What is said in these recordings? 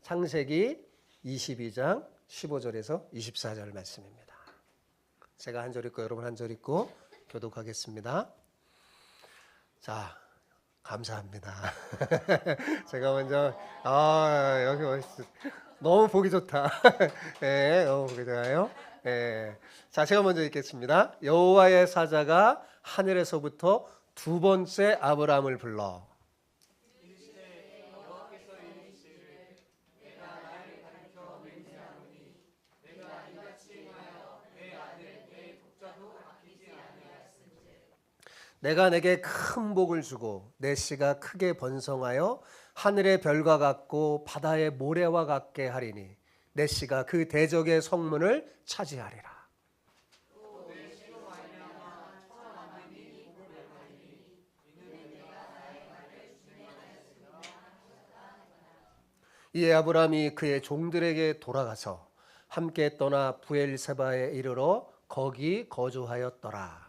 창세기 22장 15절에서 24절 말씀입니다. 제가 한 절 읽고 여러분 한 절 읽고 교독하겠습니다. 자, 감사합니다. 제가 먼저 여기 멋있어. 너무 보기 좋다. 너무 보기 좋아요. 자, 제가 먼저 읽겠습니다. 여호와의 사자가 하늘에서부터 두 번째 아브라함을 불러 내가 내게 큰 복을 주고 내 씨가 크게 번성하여 하늘의 별과 같고 바다의 모래와 같게 하리니 내 씨가 그 대적의 성문을 차지하리라. 이에 아브라함이 그의 종들에게 돌아가서 함께 떠나 부엘세바에 이르러 거기 거주하였더라.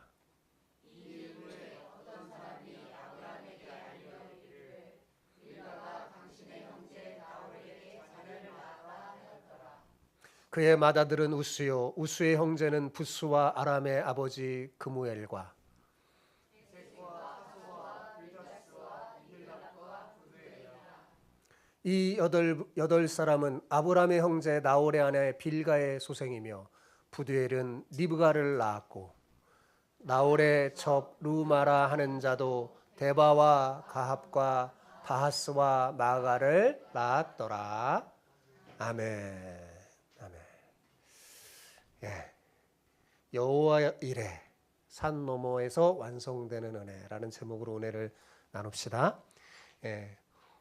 그의 맏아들은 우스요 우스의 형제는 부스와 아람의 아버지 그무엘과 이 여덟 사람은 아브라함의 형제 나홀의 아내 빌가의 소생이며 부두엘은 리브가를 낳았고 나홀의 첩 루마라 하는 자도 데바와 가합과 바하스와 마가를 낳았더라. 아멘. 여호와 이레 산 너머에서 완성되는 은혜라는 제목으로 은혜를 나눕시다.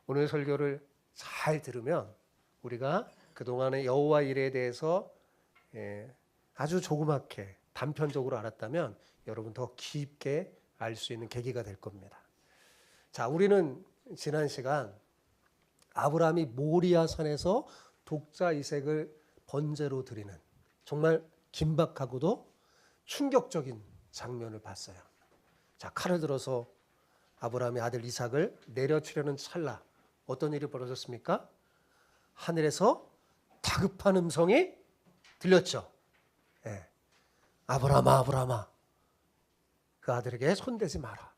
오늘 설교를 잘 들으면 우리가 그동안의 여호와 이레에 대해서 아주 조그맣게 단편적으로 알았다면 여러분 더 깊게 알 수 있는 계기가 될 겁니다. 자, 우리는 지난 시간 아브라함이 모리아 산에서 독자 이삭을 번제로 드리는 정말 긴박하고도 충격적인 장면을 봤어요. 자, 칼을 들어서 아브라함의 아들 이삭을 내려치려는 찰나 어떤 일이 벌어졌습니까? 하늘에서 다급한 음성이 들렸죠. 아브라함아, 아브라함아, 그 아들에게 손대지 마라.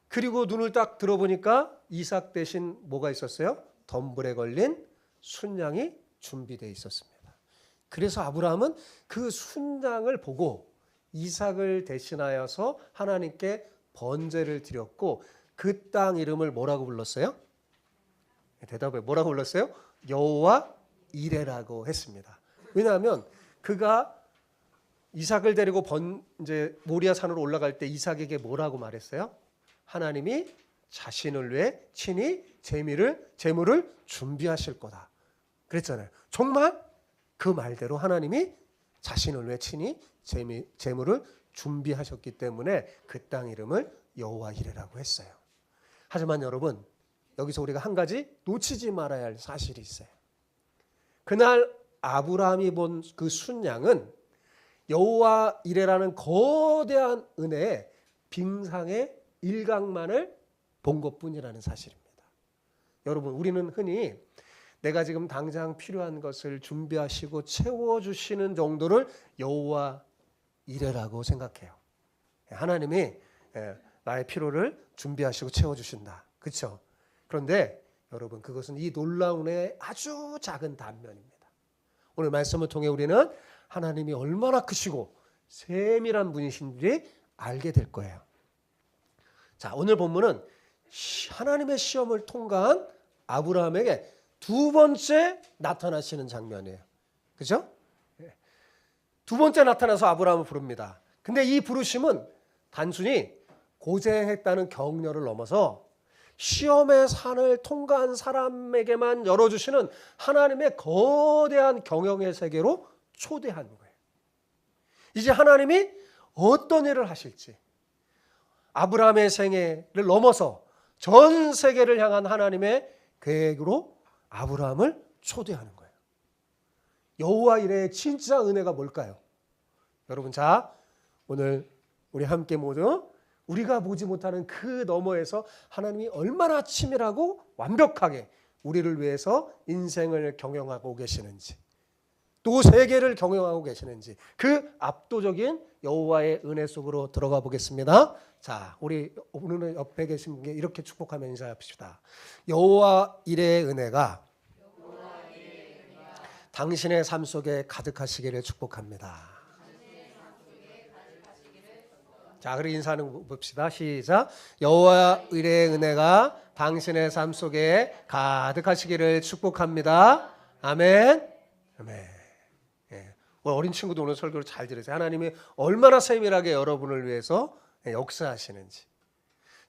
그리고 눈을 딱 들어보니까 이삭 대신 뭐가 있었어요? 덤불에 걸린 순양이 준비되어 있었습니다. 그래서 아브라함은 그 순양을 보고 이삭을 대신하여서 하나님께 번제를 드렸고 그 땅 이름을 뭐라고 불렀어요? 대답해, 뭐라고 불렀어요? 여호와 이레라고 했습니다. 왜냐하면 그가 이삭을 데리고 이제 모리아 산으로 올라갈 때 이삭에게 뭐라고 말했어요? 하나님이 자신을 위해 친히 제물을 준비하실 거다 그랬잖아요. 정말 그 말대로 하나님이 자신을 위해 친히 제물을 준비하셨기 때문에 그 땅 이름을 여호와 이레라고 했어요. 하지만 여러분, 여기서 우리가 한 가지 놓치지 말아야 할 사실이 있어요. 그날 아브라함이 본 그 순양은 여호와 이레라는 거대한 은혜의 빙상의 일각만을 본 것뿐이라는 사실입니다. 여러분, 우리는 흔히 내가 지금 당장 필요한 것을 준비하시고 채워주시는 정도를 여호와 이레라고 생각해요. 하나님이 나의 필요를 준비하시고 채워주신다. 그렇죠? 그런데 여러분, 그것은 이 놀라운 은혜의 아주 작은 단면입니다. 오늘 말씀을 통해 우리는 하나님이 얼마나 크시고 세밀한 분이신지 알게 될 거예요. 자, 오늘 본문은 하나님의 시험을 통과한 아브라함에게 두 번째 나타나시는 장면이에요. 그죠? 두 번째 나타나서 아브라함을 부릅니다. 근데 이 부르심은 단순히 고생했다는 격려를 넘어서 시험의 산을 통과한 사람에게만 열어주시는 하나님의 거대한 경영의 세계로 초대하는 거예요. 이제 하나님이 어떤 일을 하실지 아브라함의 생애를 넘어서 전 세계를 향한 하나님의 계획으로 아브라함을 초대하는 거예요. 여호와 이레의 진짜 은혜가 뭘까요? 여러분, 자, 오늘 우리 함께 모두 우리가 보지 못하는 그 너머에서 하나님이 얼마나 치밀하고 완벽하게 우리를 위해서 인생을 경영하고 계시는지, 또 세계를 경영하고 계시는지 그 압도적인 여호와의 은혜 속으로 들어가 보겠습니다. 자, 우리 오늘 옆에 계신 분께 이렇게 축복하며 인사합시다. 여호와 이레의 은혜가 당신의 삶 속에 가득하시기를 축복합니다. 자, 그리고 인사하는 봅시다. 시작. 여호와 이레의 은혜가 당신의 삶 속에 가득하시기를 축복합니다. 아멘. 아멘. 예. 어린 친구도 오늘 설교를 잘 들으세요. 하나님이 얼마나 세밀하게 여러분을 위해서 역사하시는지.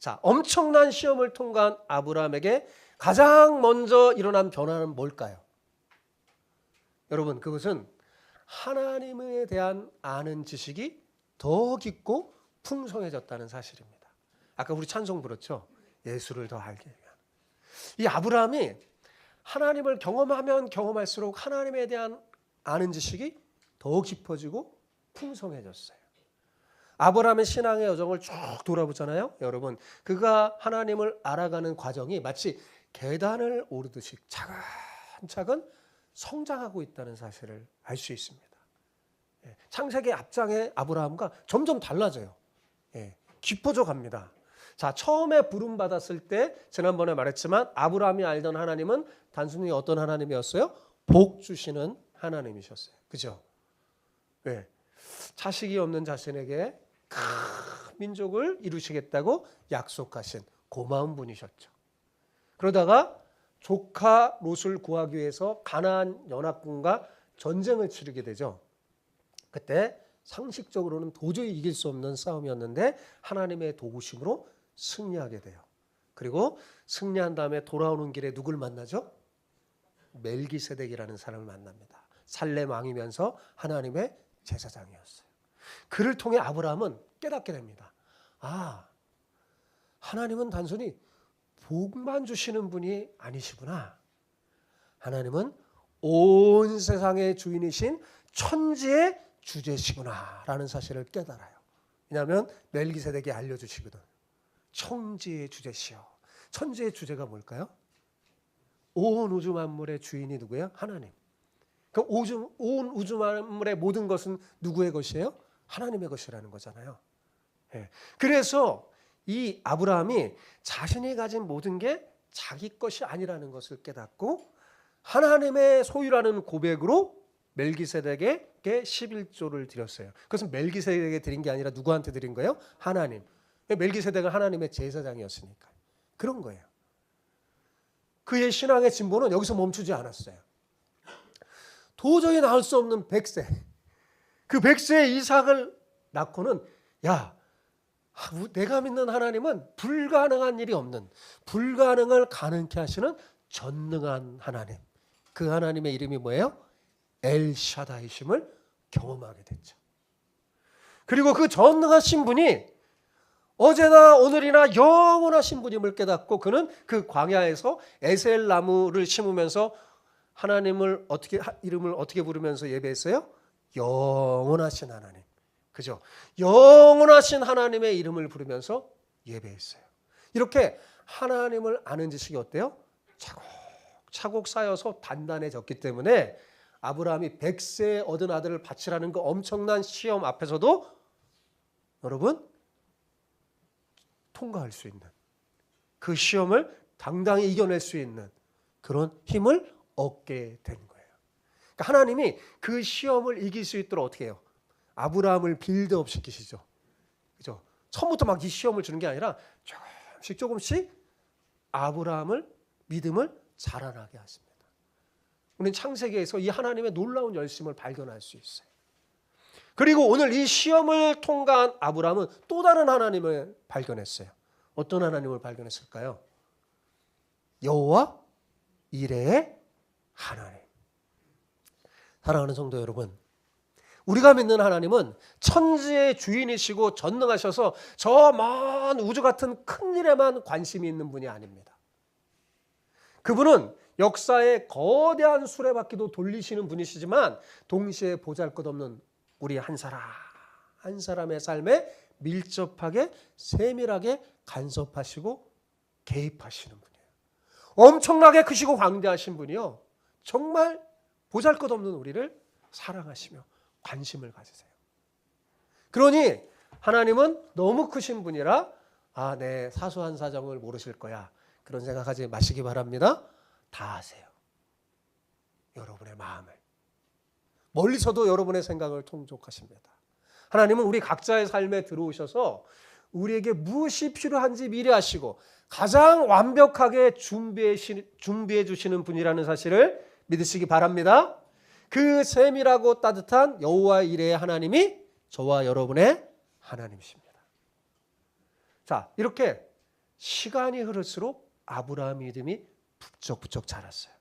자, 엄청난 시험을 통과한 아브라함에게 가장 먼저 일어난 변화는 뭘까요? 여러분, 그것은 하나님에 대한 아는 지식이 더 깊고 풍성해졌다는 사실입니다. 아까 우리 찬송 부르죠? 예수를 더 알게 위한. 이 아브라함이 하나님을 경험하면 경험할수록 하나님에 대한 아는 지식이 더 깊어지고 풍성해졌어요. 아브라함의 신앙의 여정을 쭉 돌아보잖아요. 여러분, 그가 하나님을 알아가는 과정이 마치 계단을 오르듯이 차근차근 성장하고 있다는 사실을 알 수 있습니다. 창세기 앞장의 아브라함과 점점 달라져요. 깊어져 갑니다. 자, 처음에 부름 받았을 때 지난번에 말했지만 아브라함이 알던 하나님은 단순히 어떤 하나님이었어요? 복 주시는 하나님이셨어요. 그죠? 왜? 자식이 없는 자신에게 큰 민족을 이루시겠다고 약속하신 고마운 분이셨죠. 그러다가 조카 롯을 구하기 위해서 가나안 연합군과 전쟁을 치르게 되죠. 그때 상식적으로는 도저히 이길 수 없는 싸움이었는데 하나님의 도우심으로 승리하게 돼요. 그리고 승리한 다음에 돌아오는 길에 누굴 만나죠? 멜기세덱이라는 사람을 만납니다. 살렘 왕이면서 하나님의 제사장이었어요. 그를 통해 아브라함은 깨닫게 됩니다. 아, 하나님은 단순히 복만 주시는 분이 아니시구나. 하나님은 온 세상의 주인이신 천지의 주제시구나 라는 사실을 깨달아요. 왜냐하면 멜기세덱이 알려주시거든. 천지의 주제시여. 천지의 주제가 뭘까요? 온 우주 만물의 주인이 누구예요? 하나님. 그럼 온 우주 만물의 모든 것은 누구의 것이에요? 하나님의 것이라는 거잖아요. 그래서 이 아브라함이 자신이 가진 모든 게 자기 것이 아니라는 것을 깨닫고 하나님의 소유라는 고백으로 멜기세덱에게 11조를 드렸어요. 그것은 멜기세덱에게 드린 게 아니라 누구한테 드린 거예요? 하나님. 멜기세덱은 하나님의 제사장이었으니까. 그런 거예요. 그의 신앙의 진보는 여기서 멈추지 않았어요. 도저히 낳을 수 없는 100세. 그 100세의 이삭을 낳고는 야, 내가 믿는 하나님은 불가능한 일이 없는, 불가능을 가능케 하시는 전능한 하나님. 그 하나님의 이름이 뭐예요? 엘샤다이심을 경험하게 됐죠. 그리고 그 전능하신 분이 어제나 오늘이나 영원하신 분임을 깨닫고 그는 그 광야에서 에셀 나무를 심으면서 하나님을 이름을 어떻게 부르면서 예배했어요? 영원하신 하나님. 그죠? 영원하신 하나님의 이름을 부르면서 예배했어요. 이렇게 하나님을 아는 지식이 어때요? 차곡차곡 쌓여서 단단해졌기 때문에 아브라함이 100세에 얻은 아들을 바치라는 그 엄청난 시험 앞에서도 여러분 통과할 수 있는, 그 시험을 당당히 이겨낼 수 있는 그런 힘을 얻게 된 거예요. 그러니까 하나님이 그 시험을 이길 수 있도록 어떻게 해요? 아브라함을 빌드업 시키시죠. 그죠? 처음부터 막 이 시험을 주는 게 아니라 조금씩 아브라함을 믿음을 자라나게 하십니다. 우리는 창세기에서 이 하나님의 놀라운 열심을 발견할 수 있어요. 그리고 오늘 이 시험을 통과한 아브라함은 또 다른 하나님을 발견했어요. 어떤 하나님을 발견했을까요? 여호와 이레의 하나님. 사랑하는 성도 여러분, 우리가 믿는 하나님은 천지의 주인이시고 전능하셔서 저 먼 우주 같은 큰 일에만 관심이 있는 분이 아닙니다. 그분은 역사의 거대한 수레바퀴도 돌리시는 분이시지만 동시에 보잘것없는 우리 한 사람 한 사람의 삶에 밀접하게 세밀하게 간섭하시고 개입하시는 분이에요. 엄청나게 크시고 광대하신 분이요, 정말 보잘것없는 우리를 사랑하시며 관심을 가지세요. 그러니 하나님은 너무 크신 분이라 내 사소한 사정을 모르실 거야, 그런 생각하지 마시기 바랍니다. 다 아세요. 여러분의 마음을, 멀리서도 여러분의 생각을 통촉하십니다. 하나님은 우리 각자의 삶에 들어오셔서 우리에게 무엇이 필요한지 미리 아시고 가장 완벽하게 준비해 주시는 분이라는 사실을 믿으시기 바랍니다. 그 세밀하고 따뜻한 여호와 이레의 하나님이 저와 여러분의 하나님이십니다. 자, 이렇게 시간이 흐를수록 아브라함의 믿음이 부쩍부쩍 자랐어요.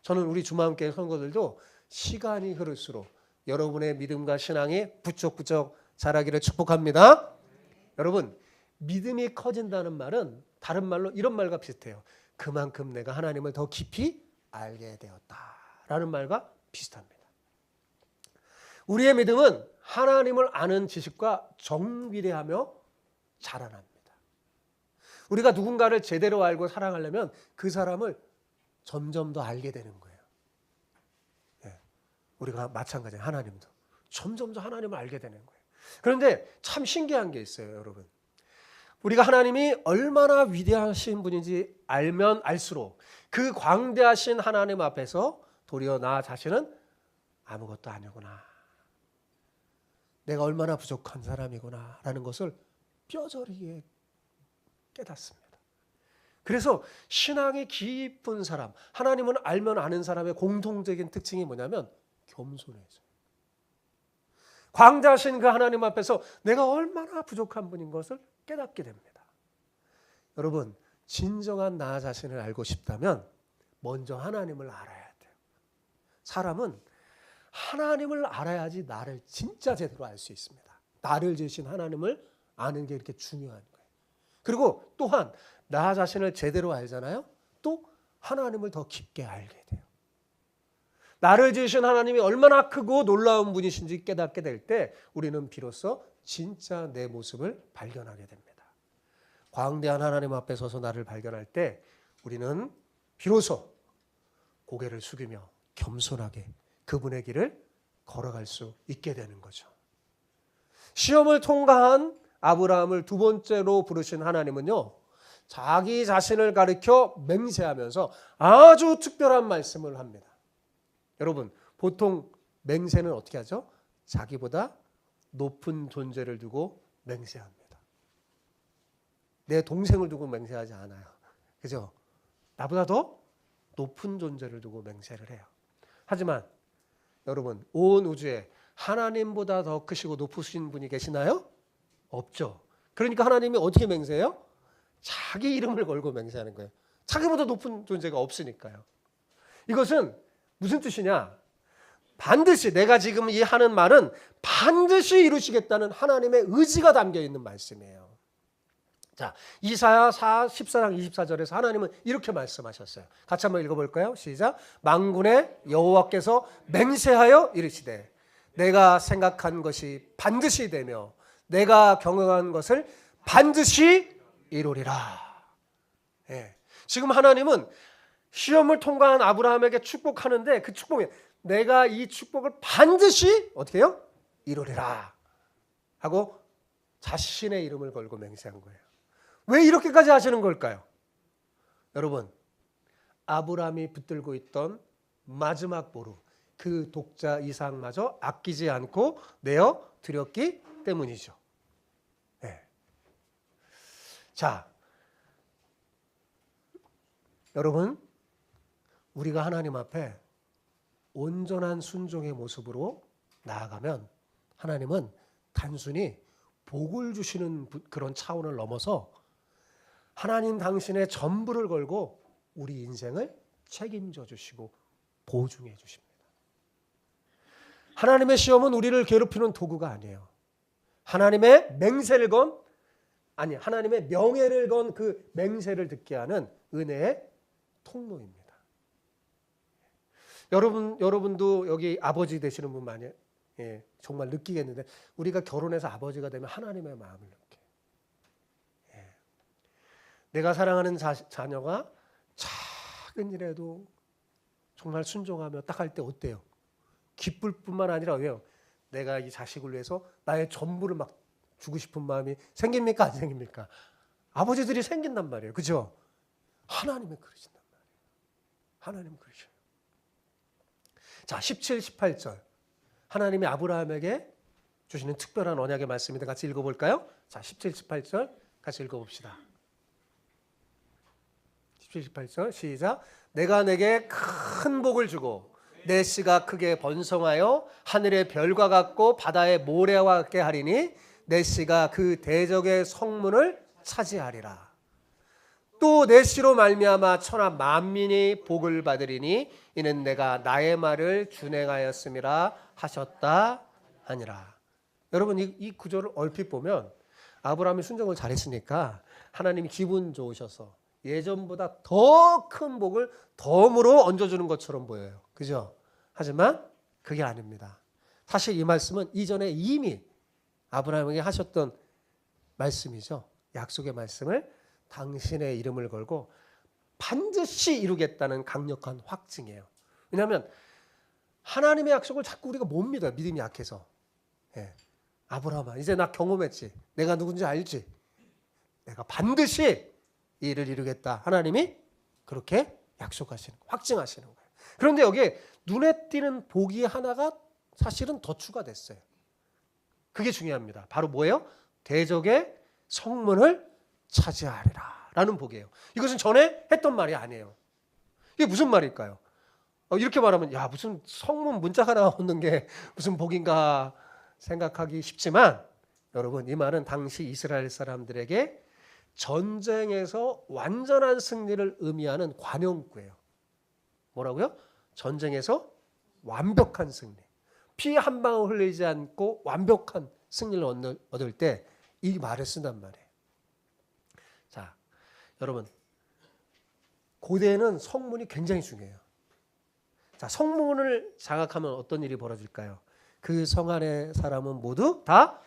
저는 우리 주마음교회 성도들도 시간이 흐를수록 여러분의 믿음과 신앙이 부쩍부쩍 자라기를 축복합니다. 여러분, 믿음이 커진다는 말은 다른 말로 이런 말과 비슷해요. 그만큼 내가 하나님을 더 깊이 알게 되었다라는 말과 비슷합니다. 우리의 믿음은 하나님을 아는 지식과 정비례하며 자라납니다. 우리가 누군가를 제대로 알고 사랑하려면 그 사람을 점점 더 알게 되는 거예요. 우리가 마찬가지예요. 하나님도 점점 더 하나님을 알게 되는 거예요. 그런데 참 신기한 게 있어요, 여러분. 우리가 하나님이 얼마나 위대하신 분인지 알면 알수록 그 광대하신 하나님 앞에서 도리어 나 자신은 아무것도 아니구나, 내가 얼마나 부족한 사람이구나 라는 것을 뼈저리게 깨닫습니다. 그래서 신앙이 깊은 사람, 하나님을 알면 아는 사람의 공통적인 특징이 뭐냐면 겸손해져요. 광대하신 그 하나님 앞에서 내가 얼마나 부족한 분인 것을 깨닫게 됩니다. 여러분, 진정한 나 자신을 알고 싶다면 먼저 하나님을 알아야 돼요. 사람은 하나님을 알아야지 나를 진짜 제대로 알 수 있습니다. 나를 지으신 하나님을 아는 게 이렇게 중요한 거예요. 그리고 또한 나 자신을 제대로 알잖아요. 또 하나님을 더 깊게 알게 돼요. 나를 지으신 하나님이 얼마나 크고 놀라운 분이신지 깨닫게 될 때 우리는 비로소 진짜 내 모습을 발견하게 됩니다. 광대한 하나님 앞에 서서 나를 발견할 때 우리는 비로소 고개를 숙이며 겸손하게 그분의 길을 걸어갈 수 있게 되는 거죠. 시험을 통과한 아브라함을 두 번째로 부르신 하나님은요, 자기 자신을 가리켜 맹세하면서 아주 특별한 말씀을 합니다. 여러분, 보통 맹세는 어떻게 하죠? 자기보다 높은 존재를 두고 맹세합니다. 내 동생을 두고 맹세하지 않아요. 그죠? 나보다 더 높은 존재를 두고 맹세를 해요. 하지만 여러분, 온 우주에 하나님보다 더 크시고 높으신 분이 계시나요? 없죠. 그러니까 하나님이 어떻게 맹세해요? 자기 이름을 걸고 맹세하는 거예요. 자기보다 높은 존재가 없으니까요. 이것은 무슨 뜻이냐? 반드시 내가 지금 이 하는 말은 반드시 이루시겠다는 하나님의 의지가 담겨 있는 말씀이에요. 자, 이사야 14장 24절에서 하나님은 이렇게 말씀하셨어요. 같이 한번 읽어볼까요? 시작. 만군의 여호와께서 맹세하여 이르시되 내가 생각한 것이 반드시 되며 내가 경영한 것을 반드시 이루리라. 예. 지금 하나님은 시험을 통과한 아브라함에게 축복하는데 그 축복이 내가 이 축복을 반드시 어떻게 해요? 이루리라 하고 자신의 이름을 걸고 맹세한 거예요. 왜 이렇게까지 하시는 걸까요? 여러분, 아브라함이 붙들고 있던 마지막 보루, 그 독자 이삭마저 아끼지 않고 내어 드렸기 때문이죠. 네. 자, 여러분, 우리가 하나님 앞에 온전한 순종의 모습으로 나아가면 하나님은 단순히 복을 주시는 그런 차원을 넘어서 하나님 당신의 전부를 걸고 우리 인생을 책임져 주시고 보증해 주십니다. 하나님의 시험은 우리를 괴롭히는 도구가 아니에요. 하나님의 맹세를 건, 아니 하나님의 명예를 건 그 맹세를 듣게 하는 은혜의 통로입니다. 여러분도 여기 아버지 되시는 분 많이 정말 느끼겠는데 우리가 결혼해서 아버지가 되면 하나님의 마음을 느껴요. 내가 사랑하는 자녀가 작은 일에도 정말 순종하며 딱 할 때 어때요? 기쁠 뿐만 아니라 왜요? 내가 이 자식을 위해서 나의 전부를 막 주고 싶은 마음이 생깁니까? 안 생깁니까? 아버지들이 생긴단 말이에요. 그죠? 하나님은 그러신단 말이에요. 하나님은 그러셔요. 자, 17, 18절. 하나님이 아브라함에게 주시는 특별한 언약의 말씀인데 같이 읽어볼까요? 자, 17, 18절 같이 읽어봅시다. 17, 18절 시작. 내가 내게 큰 복을 주고 내 씨가 크게 번성하여 하늘의 별과 같고 바다의 모래와 같게 하리니 내 씨가 그 대적의 성문을 차지하리라. 또 내 씨로 말미암아 천하 만민이 복을 받으리니 이는 내가 나의 말을 준행하였음이라 하셨다 하니라. 여러분 이 구절을 얼핏 보면 아브라함이 순종을 잘했으니까 하나님이 기분 좋으셔서 예전보다 더 큰 복을 덤으로 얹어주는 것처럼 보여요. 그죠? 하지만 그게 아닙니다. 사실 이 말씀은 이전에 이미 아브라함에게 하셨던 말씀이죠. 약속의 말씀을 당신의 이름을 걸고 반드시 이루겠다는 강력한 확증이에요. 왜냐하면 하나님의 약속을 자꾸 우리가 못 믿어요. 믿음이 약해서. 예. 아브라함아, 이제 나 경험했지. 내가 누군지 알지. 내가 반드시 이 일을 이루겠다. 하나님이 그렇게 약속하시는 거예요. 확증하시는 거예요. 그런데 여기에 눈에 띄는 복이 하나가 사실은 더 추가됐어요. 그게 중요합니다. 바로 뭐예요? 대적의 성문을 차지하리라 라는 복이에요. 이것은 전에 했던 말이 아니에요. 이게 무슨 말일까요? 이렇게 말하면 야 무슨 성문 문자가 나오는 게 무슨 복인가 생각하기 쉽지만 여러분 이 말은 당시 이스라엘 사람들에게 전쟁에서 완전한 승리를 의미하는 관용구예요. 뭐라고요? 전쟁에서 완벽한 승리. 피 한 방울 흘리지 않고 완벽한 승리를 얻을 때 이 말을 쓴단 말이에요. 자, 여러분 고대에는 성문이 굉장히 중요해요. 자, 성문을 장악하면 어떤 일이 벌어질까요? 그 성 안의 사람은 모두 다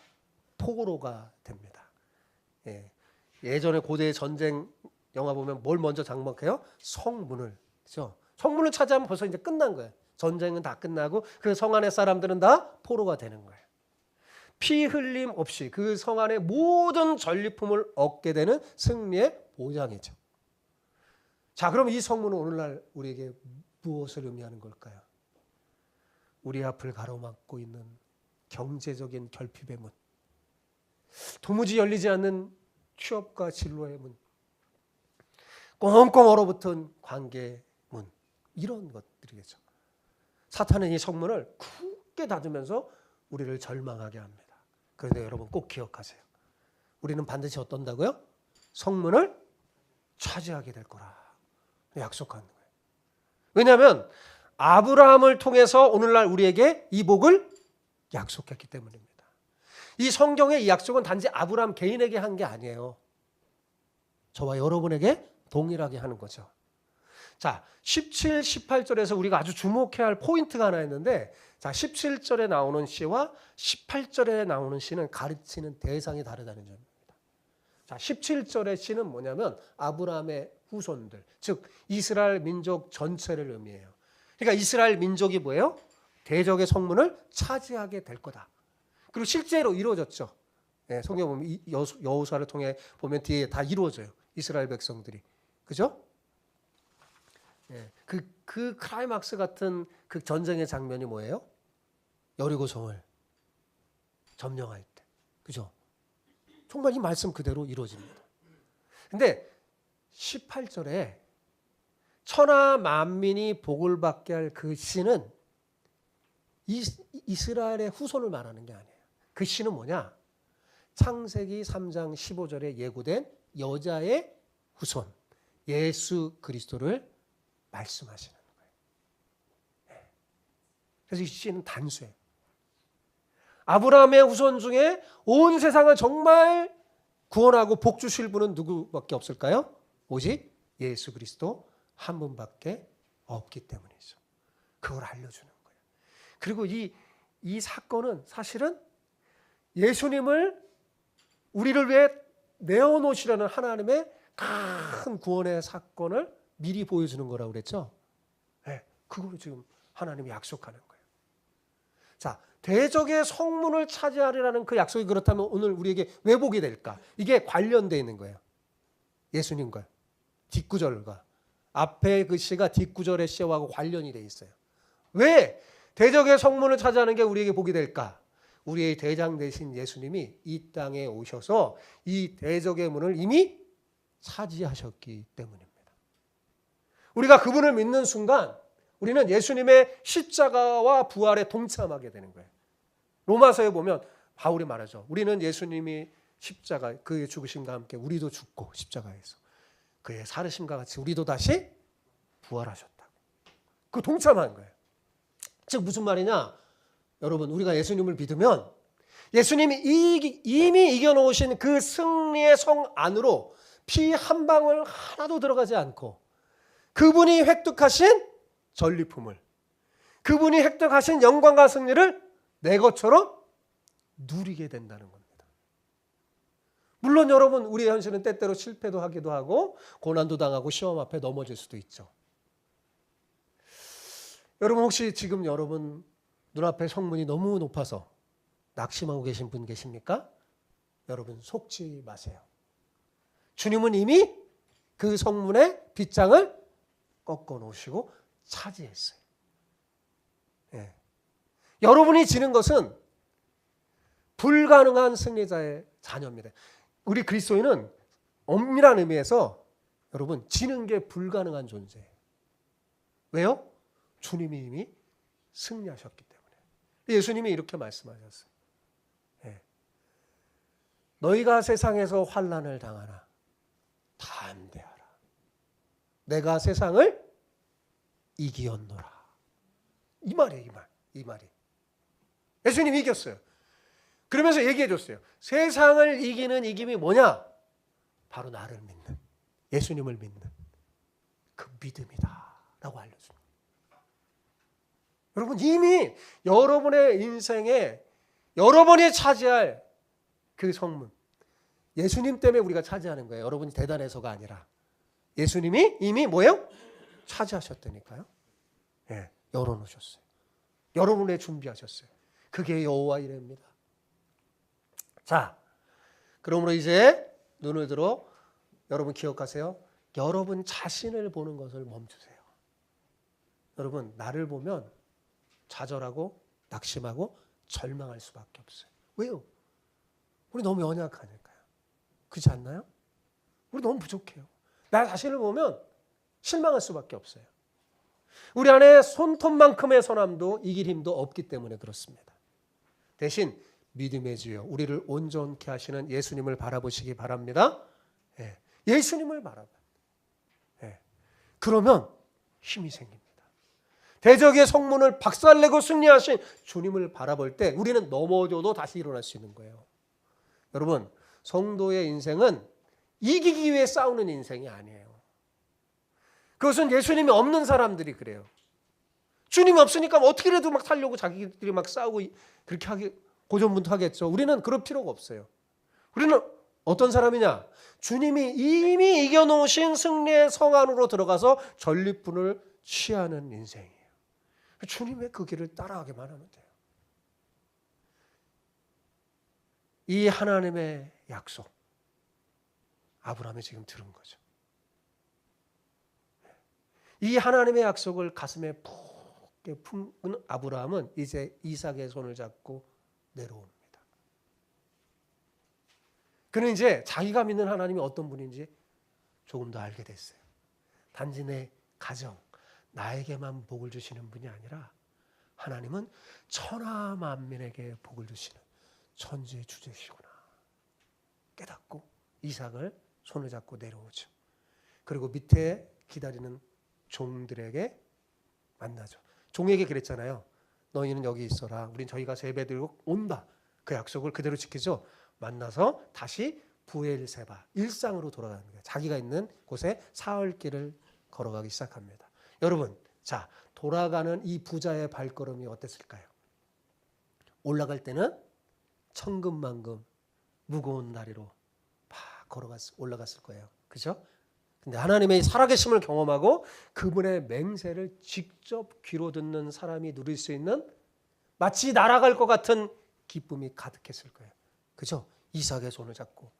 포로가 됩니다. 예전에 고대의 전쟁 영화 보면 뭘 먼저 장악해요? 성문을. 그렇죠? 성문을 차지하면 벌써 이제 끝난 거예요. 전쟁은 다 끝나고 그 성 안의 사람들은 다 포로가 되는 거예요. 피 흘림 없이 그 성 안의 모든 전리품을 얻게 되는 승리의 보장이죠. 자, 그럼 이 성문은 오늘날 우리에게 무엇을 의미하는 걸까요? 우리 앞을 가로막고 있는 경제적인 결핍의 문, 도무지 열리지 않는 취업과 진로의 문, 꽁꽁 얼어붙은 관계의 문, 이런 것들이겠죠. 사탄은 이 성문을 굳게 닫으면서 우리를 절망하게 합니다. 그런데 여러분 꼭 기억하세요. 우리는 반드시 어떤다고요? 성문을 차지하게 될 거라 약속하는 거예요. 왜냐하면 아브라함을 통해서 오늘날 우리에게 이 복을 약속했기 때문입니다. 이 성경의 이 약속은 단지 아브라함 개인에게 한 게 아니에요. 저와 여러분에게 동일하게 하는 거죠. 자, 17, 18절에서 우리가 아주 주목해야 할 포인트가 하나 있는데, 자, 17절에 나오는 시와 18절에 나오는 시는 가르치는 대상이 다르다는 점입니다. 자, 17절의 시는 뭐냐면 아브라함의 후손들, 즉 이스라엘 민족 전체를 의미해요. 그러니까 이스라엘 민족이 뭐예요? 대적의 성문을 차지하게 될 거다. 그리고 실제로 이루어졌죠. 성경 보면 여호수아를 통해 보면 뒤에 다 이루어져요. 이스라엘 백성들이. 그죠? 그 클라이막스 같은 그 전쟁의 장면이 뭐예요? 여리고성을 점령할 때. 그죠? 정말 이 말씀 그대로 이루어집니다. 근데 18절에 천하 만민이 복을 받게 할 그 시는 이스라엘의 후손을 말하는 게 아니에요. 그 시는 뭐냐? 창세기 3장 15절에 예고된 여자의 후손 예수 그리스도를 말씀하시는 거예요. 그래서 이 시는 단수예요. 아브라함의 후손 중에 온 세상을 정말 구원하고 복 주실 분은 누구밖에 없을까요? 오직 예수 그리스도 한 분밖에 없기 때문이죠. 그걸 알려주는 거예요. 그리고 이 사건은 사실은 예수님을 우리를 위해 내어놓으시려는 하나님의 큰 구원의 사건을 미리 보여주는 거라고 그랬죠? 네, 그걸 지금 하나님이 약속하는 거예요. 자, 대적의 성문을 차지하리라는 그 약속이 그렇다면 오늘 우리에게 왜 보게 될까? 이게 관련되어 있는 거예요. 예수님과 뒷구절과 앞에 그 시가 뒷구절의 시하고 관련이 되어 있어요. 왜 대적의 성문을 차지하는 게 우리에게 복이 될까? 우리의 대장 되신 예수님이 이 땅에 오셔서 이 대적의 문을 이미 차지하셨기 때문입니다. 우리가 그분을 믿는 순간 우리는 예수님의 십자가와 부활에 동참하게 되는 거예요. 로마서에 보면 바울이 말하죠. 우리는 예수님이 십자가 그의 죽으심과 함께 우리도 죽고 십자가에서 그의 살으심과 같이 우리도 다시 부활하셨다고. 그 동참한 거예요. 즉 무슨 말이냐? 여러분 우리가 예수님을 믿으면 예수님이 이미 이겨놓으신 그 승리의 성 안으로 피 한 방울 하나도 들어가지 않고 그분이 획득하신 전리품을 그분이 획득하신 영광과 승리를 내 것처럼 누리게 된다는 겁니다. 물론 여러분 우리의 현실은 때때로 실패도 하기도 하고 고난도 당하고 시험 앞에 넘어질 수도 있죠. 여러분 혹시 지금 여러분 눈앞에 성문이 너무 높아서 낙심하고 계신 분 계십니까? 여러분 속지 마세요. 주님은 이미 그 성문의 빗장을 꺾어 놓으시고 차지했어요. 예. 여러분이 지는 것은 불가능한 승리자의 자녀입니다. 우리 그리스도인은 엄밀한 의미에서 여러분 지는 게 불가능한 존재예요. 왜요? 주님이 이미 승리하셨기 때문에. 예수님이 이렇게 말씀하셨어요. 예. 너희가 세상에서 환난을 당하나 담대하라. 내가 세상을 이기었노라. 이 말이에요, 이 말이. 예수님이 이겼어요. 그러면서 얘기해 줬어요. 세상을 이기는 이김이 뭐냐? 바로 나를 믿는, 예수님을 믿는 그 믿음이다 라고 알려줍니다. 여러분 이미 여러분의 인생에 여러분이 차지할 그 성문, 예수님 때문에 우리가 차지하는 거예요. 여러분이 대단해서가 아니라 예수님이 이미 뭐예요? 차지하셨다니까요. 예, 열어놓으셨어요. 여러분의 준비하셨어요. 그게 여호와 이레입니다. 자, 그러므로 이제 눈을 들어 여러분 기억하세요. 여러분 자신을 보는 것을 멈추세요. 여러분 나를 보면 좌절하고 낙심하고 절망할 수밖에 없어요. 왜요? 우리 너무 연약하니까요. 그렇지 않나요? 우리 너무 부족해요. 나 자신을 보면 실망할 수밖에 없어요. 우리 안에 손톱만큼의 선함도 이길 힘도 없기 때문에 그렇습니다. 대신 믿음의 주여 우리를 온전케 하시는 예수님을 바라보시기 바랍니다. 예, 예수님을 바라봐. 예, 그러면 힘이 생깁니다. 대적의 성문을 박살내고 승리하신 주님을 바라볼 때 우리는 넘어져도 다시 일어날 수 있는 거예요. 여러분 성도의 인생은 이기기 위해 싸우는 인생이 아니에요. 그것은 예수님이 없는 사람들이 그래요. 주님이 없으니까 어떻게라도 막 살려고 자기들이 막 싸우고 그렇게 하기 고전분투하겠죠. 우리는 그럴 필요가 없어요. 우리는 어떤 사람이냐? 주님이 이미 이겨놓으신 승리의 성 안으로 들어가서 전리품을 취하는 인생이에요. 주님의 그 길을 따라가기만 하면 돼요. 이 하나님의 약속, 아브라함이 지금 들은 거죠. 이 하나님의 약속을 가슴에 푹 품은 아브라함은 이제 이삭의 손을 잡고 내려옵니다. 그는 이제 자기가 믿는 하나님이 어떤 분인지 조금 더 알게 됐어요. 단지 내 가정, 나에게만 복을 주시는 분이 아니라 하나님은 천하 만민에게 복을 주시는 천지의 주제시구나 깨닫고 이삭을 손을 잡고 내려오죠. 그리고 밑에 기다리는 종들에게 만나죠. 종에게 그랬잖아요. 너희는 여기 있어라. 우린 저희가 세배 들고 온다. 그 약속을 그대로 지키죠. 만나서 다시 부엘세바 일상으로 돌아가는 거예요. 자기가 있는 곳에 사흘길을 걸어가기 시작합니다. 여러분, 자 돌아가는 이 부자의 발걸음이 어땠을까요? 올라갈 때는 천근만근 무거운 다리로 막 올라갔을 거예요. 그죠? 근데 하나님의 살아계심을 경험하고 그분의 맹세를 직접 귀로 듣는 사람이 누릴 수 있는 마치 날아갈 것 같은 기쁨이 가득했을 거예요. 그죠? 이삭의 손을 잡고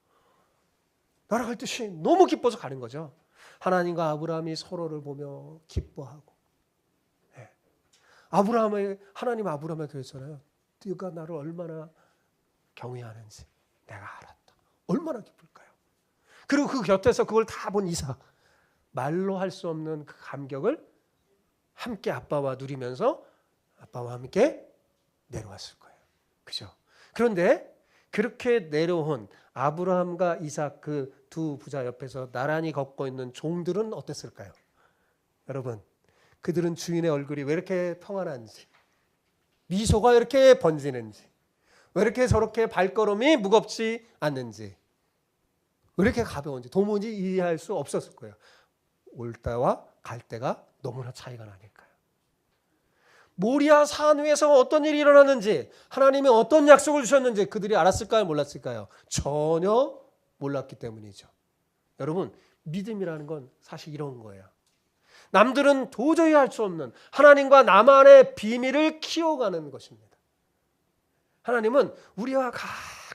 날아갈 듯이 너무 기뻐서 가는 거죠. 하나님과 아브라함이 서로를 보며 기뻐하고. 네. 하나님 아브라함에게 그랬잖아요. 네가 나를 얼마나 경외하는지 내가 알았다. 얼마나 기쁠까요? 그리고 그 곁에서 그걸 다 본 이삭, 말로 할 수 없는 그 감격을 함께 아빠와 누리면서 아빠와 함께 내려왔을 거예요. 그죠? 그런데 그렇게 내려온 아브라함과 이삭 그 두 부자 옆에서 나란히 걷고 있는 종들은 어땠을까요? 여러분, 그들은 주인의 얼굴이 왜 이렇게 평안한지, 미소가 이렇게 번지는지, 왜 이렇게 저렇게 발걸음이 무겁지 않는지, 왜 이렇게 가벼운지 도무지 이해할 수 없었을 거예요. 올 때와 갈 때가 너무나 차이가 나니까요. 모리아 산 위에서 어떤 일이 일어났는지, 하나님이 어떤 약속을 주셨는지 그들이 알았을까요? 몰랐을까요? 전혀 몰랐기 때문이죠. 여러분, 믿음이라는 건 사실 이런 거예요. 남들은 도저히 할 수 없는 하나님과 나만의 비밀을 키워가는 것입니다. 하나님은 우리와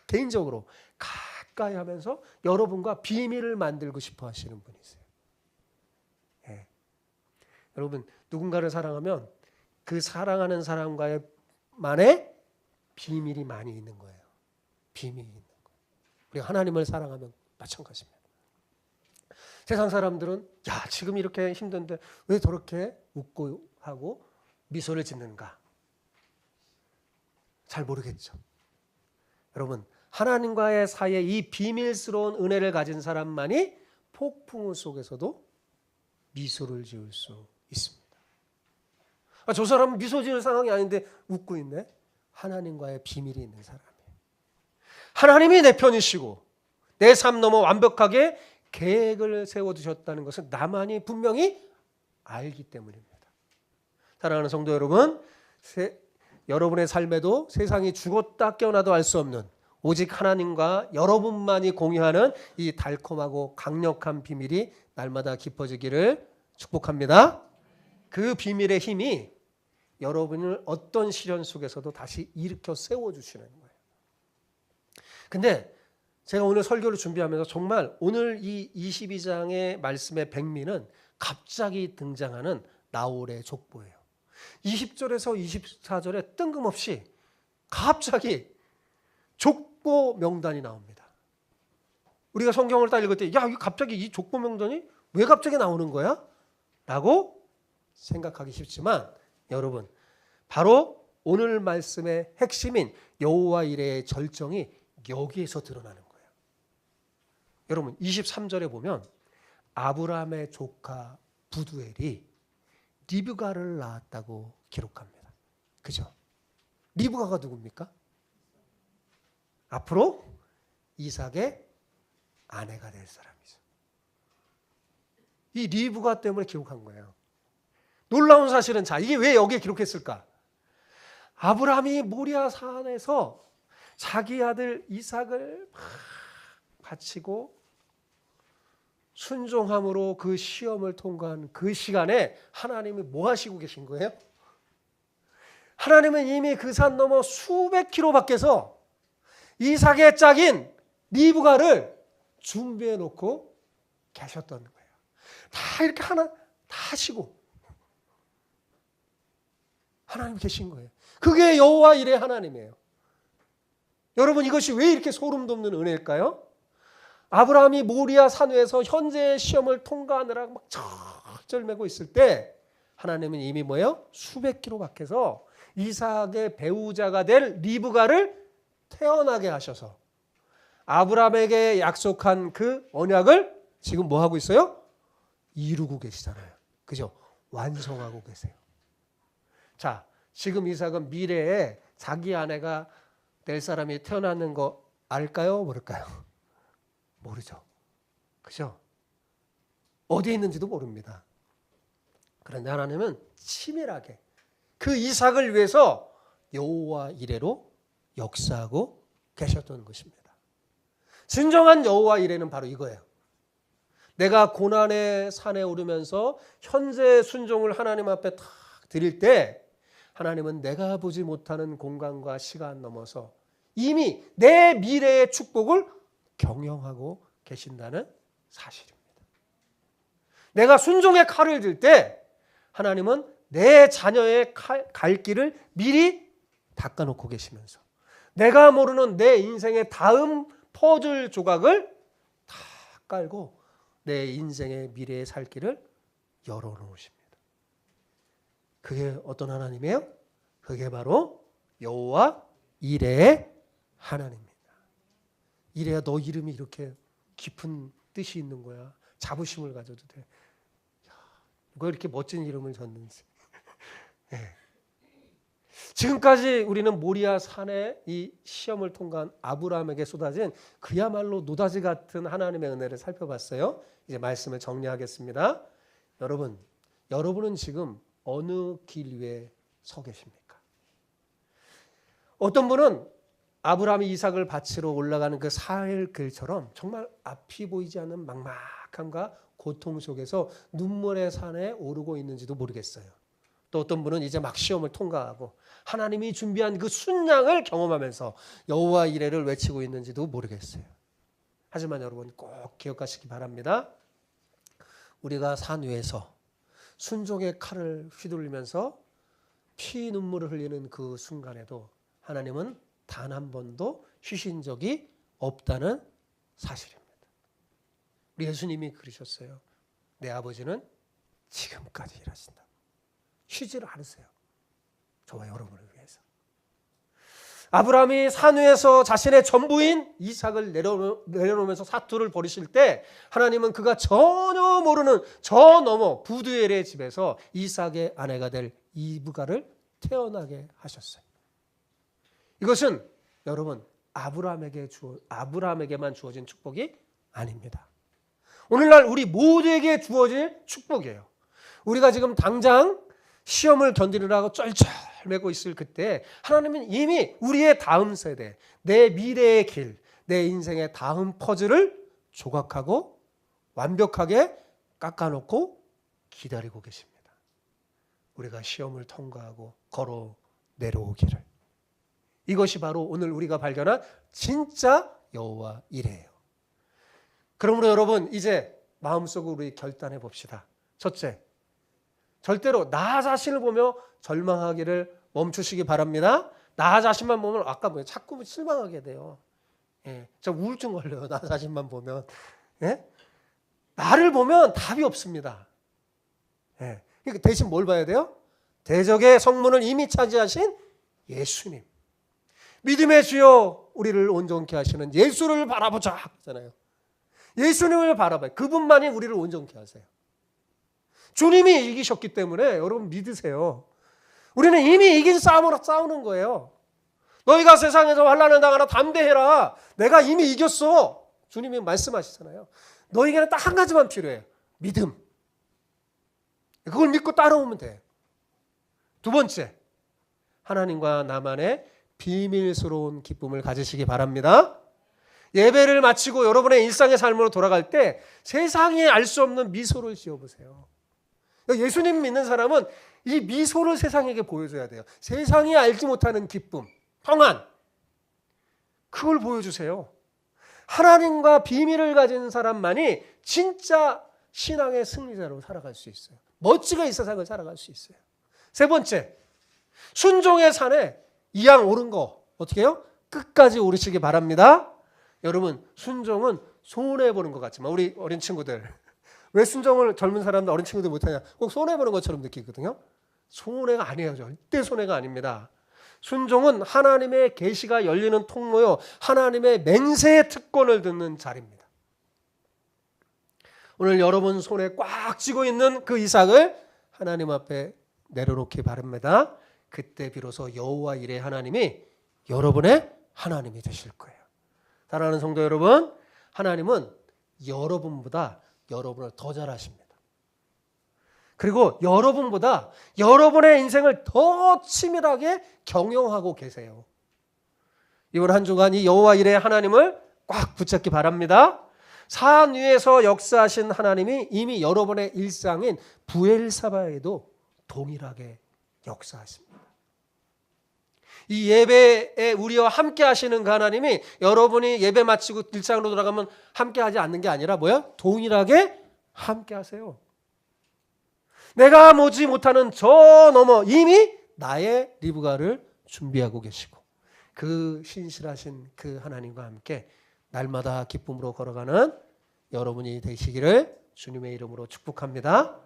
개인적으로 가까이 하면서 여러분과 비밀을 만들고 싶어 하시는 분이세요. 예. 여러분, 누군가를 사랑하면 그 사랑하는 사람과의 만의 비밀이 많이 있는 거예요. 비밀이 있는 거예요. 우리가 하나님을 사랑하면 마찬가지입니다. 세상 사람들은 야, 지금 이렇게 힘든데 왜 저렇게 웃고 하고 미소를 짓는가? 잘 모르겠죠. 여러분, 하나님과의 사이에 이 비밀스러운 은혜를 가진 사람만이 폭풍우 속에서도 미소를 지을 수 있습니다. 저 사람은 미소 지을 상황이 아닌데 웃고 있네. 하나님과의 비밀이 있는 사람이에요. 하나님이 내 편이시고 내 삶 너무 완벽하게 계획을 세워두셨다는 것은 나만이 분명히 알기 때문입니다. 사랑하는 성도 여러분, 여러분의 삶에도 세상이 죽었다 깨어나도 알 수 없는 오직 하나님과 여러분만이 공유하는 이 달콤하고 강력한 비밀이 날마다 깊어지기를 축복합니다. 그 비밀의 힘이 여러분을 어떤 시련 속에서도 다시 일으켜 세워주시는 거예요. 근데 제가 오늘 설교를 준비하면서 정말 오늘 이 22장의 말씀의 백미는 갑자기 등장하는 나홀의 족보예요. 20절에서 24절에 뜬금없이 갑자기 족보 명단이 나옵니다. 우리가 성경을 딱 읽을 때 야, 갑자기 이 족보 명단이 왜 갑자기 나오는 거야? 라고 생각하기 쉽지만 여러분, 바로 오늘 말씀의 핵심인 여호와 이레의 절정이 여기에서 드러나는 거예요. 여러분, 23절에 보면 아브라함의 조카 부두엘이 리브가를 낳았다고 기록합니다. 그죠? 리브가가 누굽니까? 앞으로 이삭의 아내가 될 사람이죠. 이 리브가 때문에 기록한 거예요. 놀라운 사실은 이게 왜 여기에 기록했을까? 아브라함이 모리아 산에서 자기 아들 이삭을 바치고 순종함으로 그 시험을 통과한 그 시간에 하나님이 뭐 하시고 계신 거예요? 하나님은 이미 그 산 너머 수백 킬로 밖에서 이삭의 짝인 리브가를 준비해 놓고 계셨던 거예요. 다 이렇게 다 하시고 하나님 계신 거예요. 그게 여호와 이레 하나님이에요. 여러분, 이것이 왜 이렇게 소름 돋는 은혜일까요? 아브라함이 모리아 산위에서 현재의 시험을 통과하느라 막 절매고 있을 때 하나님은 이미 뭐예요? 수백 킬로 밖에서 이삭의 배우자가 될 리브가를 태어나게 하셔서 아브라함에게 약속한 그 언약을 지금 뭐 하고 있어요? 이루고 계시잖아요. 그죠? 완성하고 계세요. 자, 지금 이삭은 미래에 자기 아내가 될 사람이 태어나는 거 알까요? 모를까요? 모르죠. 그죠? 어디에 있는지도 모릅니다. 그런데 하나님은 치밀하게 그 이삭을 위해서 여호와 이레로 역사하고 계셨던 것입니다. 진정한 여호와 이레는 바로 이거예요. 내가 고난의 산에 오르면서 현재 순종을 하나님 앞에 탁 드릴 때 하나님은 내가 보지 못하는 공간과 시간 넘어서 이미 내 미래의 축복을 경영하고 계신다는 사실입니다. 내가 순종의 칼을 들 때 하나님은 내 자녀의 갈 길을 미리 닦아놓고 계시면서 내가 모르는 내 인생의 다음 퍼즐 조각을 다 깔고 내 인생의 미래의 살 길을 열어놓으십니다. 그게 어떤 하나님이에요? 그게 바로 여호와 이레의 하나님입니다. 이레야, 너 이름이 이렇게 깊은 뜻이 있는 거야. 자부심을 가져도 돼. 누가 이렇게 멋진 이름을 졌는지. 네. 지금까지 우리는 모리아 산의 이 시험을 통과한 아브라함에게 쏟아진 그야말로 노다지 같은 하나님의 은혜를 살펴봤어요. 이제 말씀을 정리하겠습니다. 여러분은 지금 어느 길 위에 서 계십니까? 어떤 분은 아브라함이 이삭을 바치러 올라가는 그 사흘길처럼 정말 앞이 보이지 않는 막막함과 고통 속에서 눈물의 산에 오르고 있는지도 모르겠어요. 또 어떤 분은 이제 막 시험을 통과하고 하나님이 준비한 그 순양을 경험하면서 여호와 이레를 외치고 있는지도 모르겠어요. 하지만 여러분 꼭 기억하시기 바랍니다. 우리가 산 위에서 순종의 칼을 휘둘리면서 피 눈물을 흘리는 그 순간에도 하나님은 단 한 번도 쉬신 적이 없다는 사실입니다. 우리 예수님이 그러셨어요. 내 아버지는 지금까지 일하신다. 쉬지를 않으세요. 저와 여러분을 위해서. 아브라함이 산 위에서 자신의 전부인 이삭을 내려놓으면서 사투를 벌이실 때 하나님은 그가 전혀 모르는 저 너머 부두엘의 집에서 이삭의 아내가 될 이브가를 태어나게 하셨어요. 이것은 여러분 아브라함에게만 주어진 축복이 아닙니다. 오늘날 우리 모두에게 주어질 축복이에요. 우리가 지금 당장 시험을 견디느라고 쩔쩔매고 있을 그때 하나님은 이미 우리의 다음 세대, 내 미래의 길, 내 인생의 다음 퍼즐을 조각하고 완벽하게 깎아놓고 기다리고 계십니다. 우리가 시험을 통과하고 걸어 내려오기를. 이것이 바로 오늘 우리가 발견한 진짜 여호와 이레예요. 그러므로 여러분 이제 마음속으로 우리 결단해 봅시다. 첫째, 절대로 나 자신을 보며 절망하기를 멈추시기 바랍니다. 나 자신만 보면 자꾸 실망하게 돼요. 예, 저 우울증 걸려요. 나 자신만 보면. 예? 나를 보면 답이 없습니다. 예, 그러니까 대신 뭘 봐야 돼요? 대적의 성문을 이미 차지하신 예수님. 믿음의 주여 우리를 온전케 하시는 예수를 바라보자 하잖아요. 예수님을 바라봐요. 그분만이 우리를 온전케 하세요. 주님이 이기셨기 때문에 여러분 믿으세요. 우리는 이미 이긴 싸움으로 싸우는 거예요. 너희가 세상에서 환난을 당하나 담대해라. 내가 이미 이겼어. 주님이 말씀하시잖아요. 너희에게는 딱 한 가지만 필요해요. 믿음. 그걸 믿고 따라오면 돼. 두 번째, 하나님과 나만의 비밀스러운 기쁨을 가지시기 바랍니다. 예배를 마치고 여러분의 일상의 삶으로 돌아갈 때 세상에 알 수 없는 미소를 지어보세요. 예수님 믿는 사람은 이 미소를 세상에게 보여줘야 돼요. 세상이 알지 못하는 기쁨, 평안, 그걸 보여주세요. 하나님과 비밀을 가진 사람만이 진짜 신앙의 승리자로 살아갈 수 있어요. 멋지게 이 세상을 살아갈 수 있어요. 세 번째, 순종의 산에 이양 오른 거 어떻게 해요? 끝까지 오르시기 바랍니다. 여러분 순종은 손해보는 것 같지만 우리 어린 친구들 왜 순종을 젊은 사람들 어린 친구들 못하냐? 꼭 손해보는 것처럼 느끼거든요. 손해가 아니에요. 절대 손해가 아닙니다. 순종은 하나님의 계시가 열리는 통로요. 하나님의 맹세의 특권을 듣는 자리입니다. 오늘 여러분 손에 꽉 쥐고 있는 그 이삭을 하나님 앞에 내려놓기 바랍니다. 그때 비로소 여호와 이레 하나님이 여러분의 하나님이 되실 거예요. 사랑하는 성도 여러분, 하나님은 여러분보다 여러분을 더 잘하십니다. 그리고 여러분보다 여러분의 인생을 더 치밀하게 경영하고 계세요. 이번 한 주간 이 여호와 이레 하나님을 꽉 붙잡기 바랍니다. 산 위에서 역사하신 하나님이 이미 여러분의 일상인 부엘사바에도 동일하게 역사하십니다. 이 예배에 우리와 함께 하시는 그 하나님이 여러분이 예배 마치고 일상으로 돌아가면 함께 하지 않는 게 아니라 뭐야? 동일하게 함께 하세요. 내가 모지 못하는 저 너머 이미 나의 리브가를 준비하고 계시고 그 신실하신 그 하나님과 함께 날마다 기쁨으로 걸어가는 여러분이 되시기를 주님의 이름으로 축복합니다.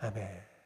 아멘.